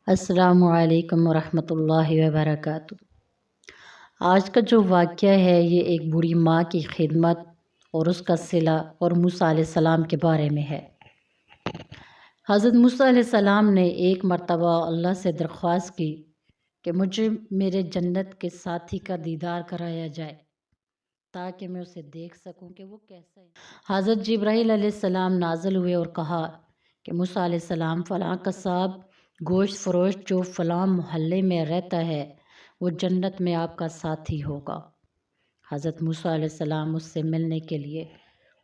السلام علیکم ورحمۃ اللہ وبرکاتہ۔ آج کا جو واقعہ ہے یہ ایک بوڑھی ماں کی خدمت اور اس کا صلہ اور موسیٰ علیہ السلام کے بارے میں ہے۔ حضرت موسیٰ علیہ السلام نے ایک مرتبہ اللہ سے درخواست کی کہ مجھے میرے جنت کے ساتھی کا دیدار کرایا جائے تاکہ میں اسے دیکھ سکوں کہ وہ کیسا ہے۔ حضرت جبرائیل علیہ السلام نازل ہوئے اور کہا کہ موسیٰ علیہ السلام فلاں قصاب گوشت فروش جو فلاں محلے میں رہتا ہے وہ جنت میں آپ کا ساتھی ہوگا۔ حضرت موسیٰ علیہ السلام اس سے ملنے کے لیے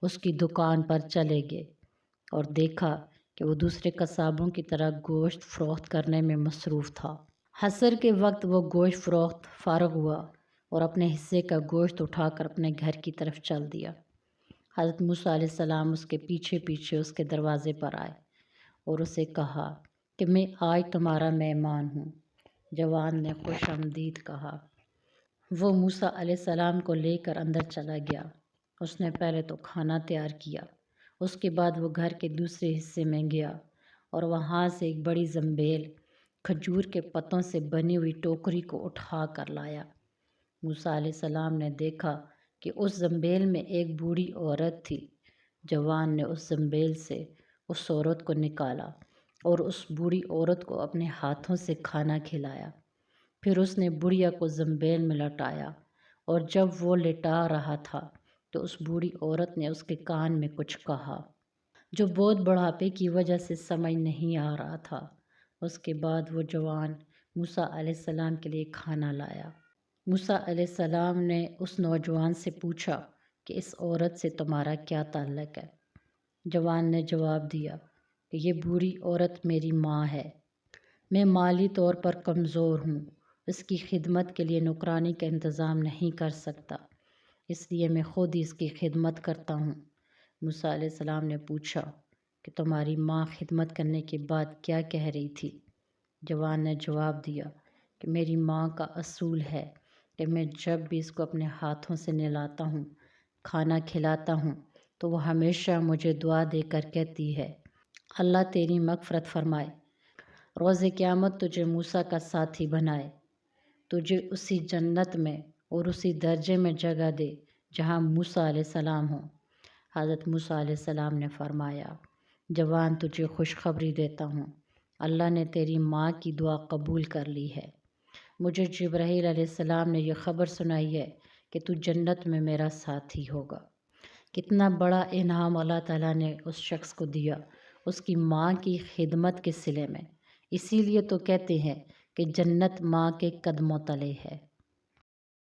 اس کی دکان پر چلے گئے اور دیکھا کہ وہ دوسرے قصابوں کی طرح گوشت فروخت کرنے میں مصروف تھا۔ عصر کے وقت وہ گوشت فروخت فارغ ہوا اور اپنے حصے کا گوشت اٹھا کر اپنے گھر کی طرف چل دیا۔ حضرت موسیٰ علیہ السلام اس کے پیچھے پیچھے اس کے دروازے پر آئے اور اسے کہا کہ میں آج تمہارا مہمان ہوں۔ جوان نے خوش آمدید کہا۔ وہ موسیٰ علیہ السلام کو لے کر اندر چلا گیا۔ اس نے پہلے تو کھانا تیار کیا، اس کے بعد وہ گھر کے دوسرے حصے میں گیا اور وہاں سے ایک بڑی زنبیل کھجور کے پتوں سے بنی ہوئی ٹوکری کو اٹھا کر لایا۔ موسیٰ علیہ السلام نے دیکھا کہ اس زنبیل میں ایک بوڑھی عورت تھی۔ جوان نے اس زنبیل سے اس عورت کو نکالا اور اس بوڑھی عورت کو اپنے ہاتھوں سے کھانا کھلایا۔ پھر اس نے بڑھیا کو زنبیل میں لٹایا اور جب وہ لٹا رہا تھا تو اس بوڑھی عورت نے اس کے کان میں کچھ کہا جو بہت بڑھاپے کی وجہ سے سمجھ نہیں آ رہا تھا۔ اس کے بعد وہ جوان موسیٰ علیہ السلام کے لیے کھانا لایا۔ موسیٰ علیہ السلام نے اس نوجوان سے پوچھا کہ اس عورت سے تمہارا کیا تعلق ہے؟ جوان نے جواب دیا کہ یہ بوڑھی عورت میری ماں ہے۔ میں مالی طور پر کمزور ہوں، اس کی خدمت کے لیے نوکرانی کا انتظام نہیں کر سکتا، اس لیے میں خود ہی اس کی خدمت کرتا ہوں۔ موسیٰ علیہ السلام نے پوچھا کہ تمہاری ماں خدمت کرنے کے بعد کیا کہہ رہی تھی؟ جوان نے جواب دیا کہ میری ماں کا اصول ہے کہ میں جب بھی اس کو اپنے ہاتھوں سے نہلاتا ہوں، کھانا کھلاتا ہوں تو وہ ہمیشہ مجھے دعا دے کر کہتی ہے اللہ تیری مغفرت فرمائے، روز قیامت تجھے موسیٰ کا ساتھی بنائے، تجھے اسی جنت میں اور اسی درجے میں جگہ دے جہاں موسیٰ علیہ السلام ہوں۔ حضرت موسیٰ علیہ السلام نے فرمایا جوان تجھے خوشخبری دیتا ہوں، اللہ نے تیری ماں کی دعا قبول کر لی ہے۔ مجھے جبرائیل علیہ السلام نے یہ خبر سنائی ہے کہ تو جنت میں میرا ساتھی ہوگا۔ کتنا بڑا انعام اللہ تعالیٰ نے اس شخص کو دیا اس کی ماں کی خدمت کے صلے میں۔ اسی لیے تو کہتے ہیں کہ جنت ماں کے قدموں تلے ہے۔